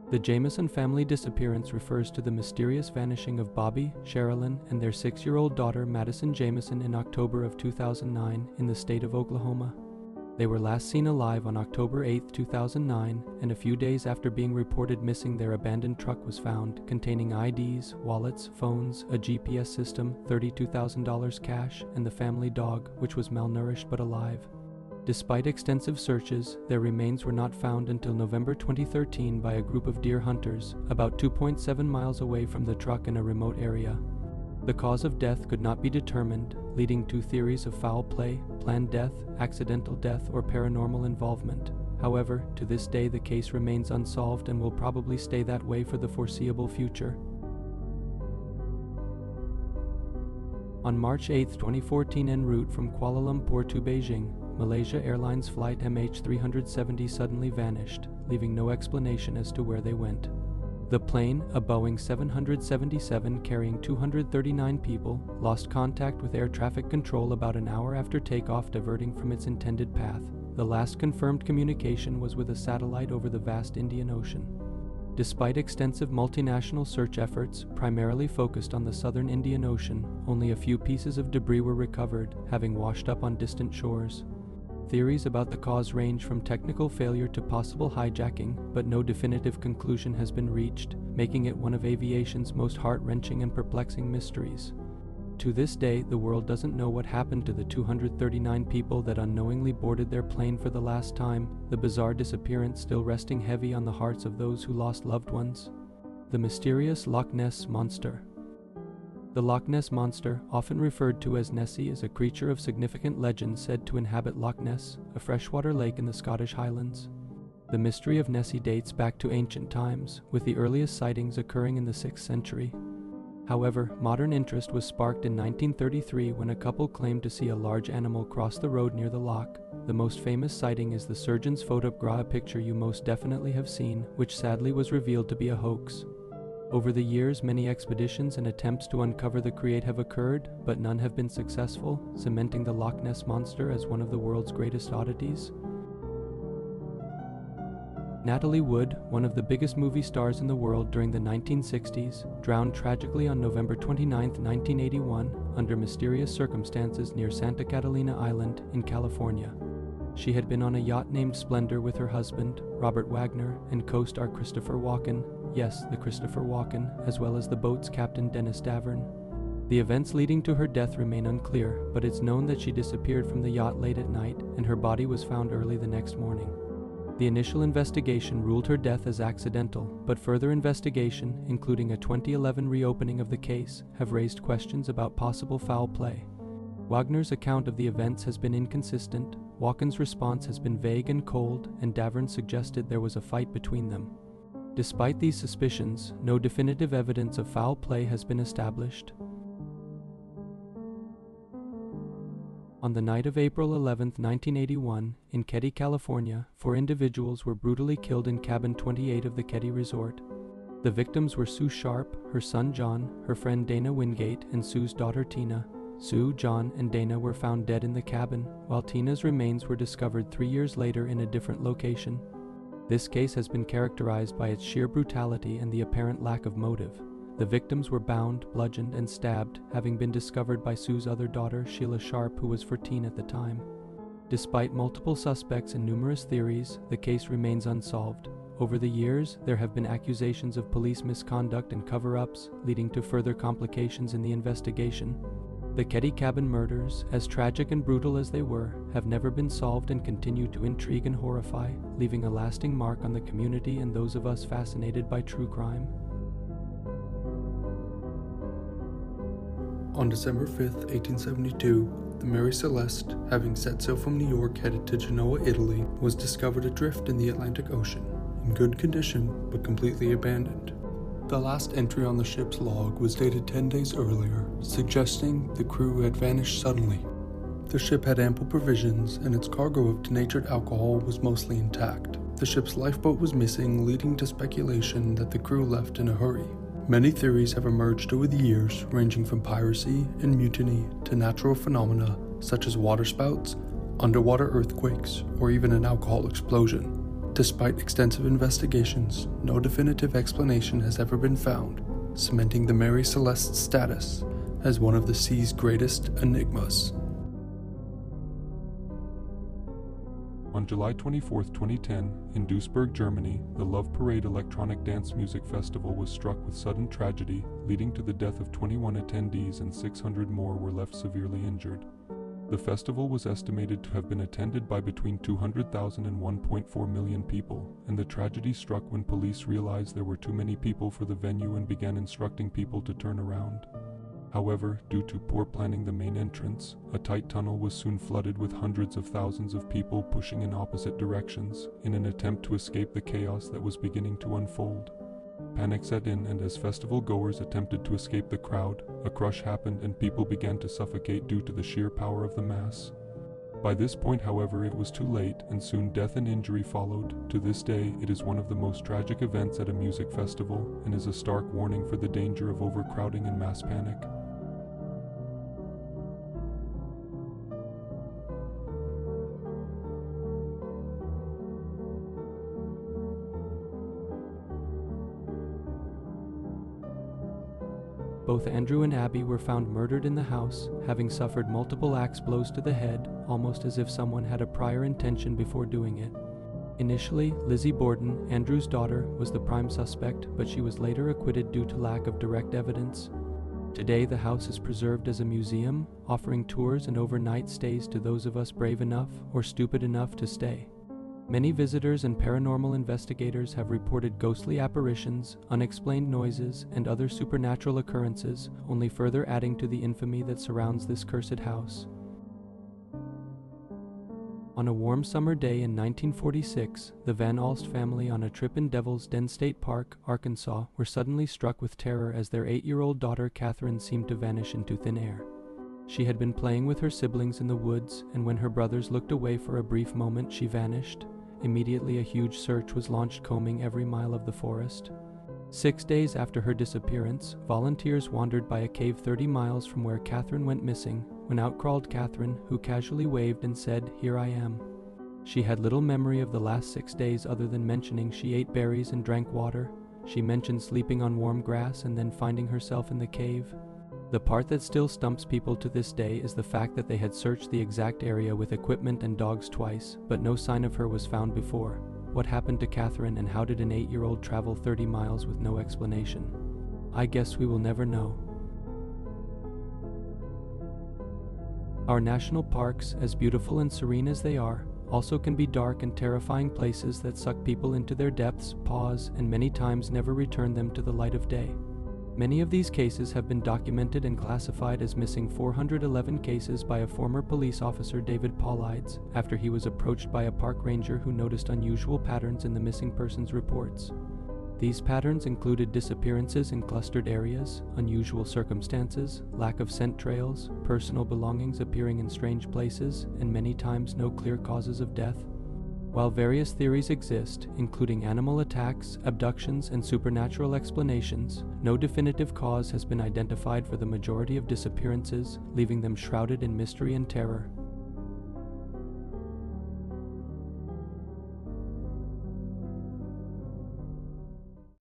The Jameson family disappearance refers to the mysterious vanishing of Bobby, Sherilyn, and their 6-year-old daughter Madison Jameson in October of 2009 in the state of Oklahoma. They were last seen alive on October 8, 2009, and a few days after being reported missing, their abandoned truck was found, containing IDs, wallets, phones, a GPS system, $32,000 cash, and the family dog, which was malnourished but alive. Despite extensive searches, their remains were not found until November 2013 by a group of deer hunters, about 2.7 miles away from the truck in a remote area. The cause of death could not be determined, leading to theories of foul play, planned death, accidental death, or paranormal involvement. However, to this day the case remains unsolved and will probably stay that way for the foreseeable future. On March 8, 2014, en route from Kuala Lumpur to Beijing, Malaysia Airlines flight MH370 suddenly vanished, leaving no explanation as to where they went. The plane, a Boeing 777 carrying 239 people, lost contact with air traffic control about an hour after takeoff, diverting from its intended path. The last confirmed communication was with a satellite over the vast Indian Ocean. Despite extensive multinational search efforts, primarily focused on the southern Indian Ocean, only a few pieces of debris were recovered, having washed up on distant shores. Theories about the cause range from technical failure to possible hijacking, but no definitive conclusion has been reached, making it one of aviation's most heart-wrenching and perplexing mysteries. To this day, the world doesn't know what happened to the 239 people that unknowingly boarded their plane for the last time, the bizarre disappearance still resting heavy on the hearts of those who lost loved ones. The mysterious Loch Ness Monster. The Loch Ness Monster, often referred to as Nessie, is a creature of significant legend said to inhabit Loch Ness, a freshwater lake in the Scottish Highlands. The mystery of Nessie dates back to ancient times, with the earliest sightings occurring in the 6th century. However, modern interest was sparked in 1933 when a couple claimed to see a large animal cross the road near the loch. The most famous sighting is the surgeon's photograph picture you most definitely have seen, which sadly was revealed to be a hoax. Over the years, many expeditions and attempts to uncover the create have occurred, but none have been successful, cementing the Loch Ness Monster as one of the world's greatest oddities. Natalie Wood, one of the biggest movie stars in the world during the 1960s, drowned tragically on November 29, 1981, under mysterious circumstances near Santa Catalina Island in California. She had been on a yacht named Splendor with her husband, Robert Wagner, and co-star Christopher Walken, yes, the Christopher Walken, as well as the boat's captain Dennis Davern. The events leading to her death remain unclear, but it's known that she disappeared from the yacht late at night, and her body was found early the next morning. The initial investigation ruled her death as accidental, but further investigation, including a 2011 reopening of the case, have raised questions about possible foul play. Wagner's account of the events has been inconsistent, Walken's response has been vague and cold, and Davern suggested there was a fight between them. Despite these suspicions, no definitive evidence of foul play has been established. On the night of April 11, 1981, in Keddie, California, 4 individuals were brutally killed in cabin 28 of the Keddie Resort. The victims were Sue Sharp, her son John, her friend Dana Wingate, and Sue's daughter Tina. Sue, John, and Dana were found dead in the cabin, while Tina's remains were discovered 3 years later in a different location. This case has been characterized by its sheer brutality and the apparent lack of motive. The victims were bound, bludgeoned, and stabbed, having been discovered by Sue's other daughter, Sheila Sharp, who was 14 at the time. Despite multiple suspects and numerous theories, the case remains unsolved. Over the years, there have been accusations of police misconduct and cover-ups, leading to further complications in the investigation. The Keddie cabin murders, as tragic and brutal as they were, have never been solved and continue to intrigue and horrify, leaving a lasting mark on the community and those of us fascinated by true crime. On December 5, 1872, the Mary Celeste, having set sail from New York headed to Genoa, Italy, was discovered adrift in the Atlantic Ocean, in good condition but completely abandoned. The last entry on the ship's log was dated 10 days earlier, suggesting the crew had vanished suddenly. The ship had ample provisions, and its cargo of denatured alcohol was mostly intact. The ship's lifeboat was missing, leading to speculation that the crew left in a hurry. Many theories have emerged over the years, ranging from piracy and mutiny to natural phenomena such as waterspouts, underwater earthquakes, or even an alcohol explosion. Despite extensive investigations, no definitive explanation has ever been found, cementing the Mary Celeste's status as one of the sea's greatest enigmas. On July 24, 2010, in Duisburg, Germany, the Love Parade electronic dance music festival was struck with sudden tragedy, leading to the death of 21 attendees and 600 more were left severely injured. The festival was estimated to have been attended by between 200,000 and 1.4 million people, and the tragedy struck when police realized there were too many people for the venue and began instructing people to turn around. However, due to poor planning the main entrance, a tight tunnel was soon flooded with hundreds of thousands of people pushing in opposite directions in an attempt to escape the chaos that was beginning to unfold. Panic set in, and as festival goers attempted to escape the crowd, a crush happened and people began to suffocate due to the sheer power of the mass. By this point, however, it was too late, and soon death and injury followed. To this day, it is one of the most tragic events at a music festival, and is a stark warning for the danger of overcrowding and mass panic. Both Andrew and Abby were found murdered in the house, having suffered multiple axe blows to the head, almost as if someone had a prior intention before doing it. Initially, Lizzie Borden, Andrew's daughter, was the prime suspect, but she was later acquitted due to lack of direct evidence. Today, the house is preserved as a museum, offering tours and overnight stays to those of us brave enough or stupid enough to stay. Many visitors and paranormal investigators have reported ghostly apparitions, unexplained noises, and other supernatural occurrences, only further adding to the infamy that surrounds this cursed house. On a warm summer day in 1946, the Van Alst family on a trip in Devil's Den State Park, Arkansas, were suddenly struck with terror as their 8-year-old daughter Catherine seemed to vanish into thin air. She had been playing with her siblings in the woods, and when her brothers looked away for a brief moment, she vanished. Immediately, a huge search was launched, combing every mile of the forest. 6 days after her disappearance, volunteers wandered by a cave 30 miles from where Catherine went missing, when out crawled Catherine, who casually waved and said, "Here I am." She had little memory of the last 6 days other than mentioning she ate berries and drank water. She mentioned sleeping on warm grass and then finding herself in the cave. The part that still stumps people to this day is the fact that they had searched the exact area with equipment and dogs twice, but no sign of her was found before. What happened to Catherine, and how did an 8-year-old travel 30 miles with no explanation? I guess we will never know. Our national parks, as beautiful and serene as they are, also can be dark and terrifying places that suck people into their depths, pause, and many times never return them to the light of day. Many of these cases have been documented and classified as missing 411 cases by a former police officer, David Paulides, after he was approached by a park ranger who noticed unusual patterns in the missing persons reports. These patterns included disappearances in clustered areas, unusual circumstances, lack of scent trails, personal belongings appearing in strange places, and many times no clear causes of death. While various theories exist, including animal attacks, abductions, and supernatural explanations, no definitive cause has been identified for the majority of disappearances, leaving them shrouded in mystery and terror.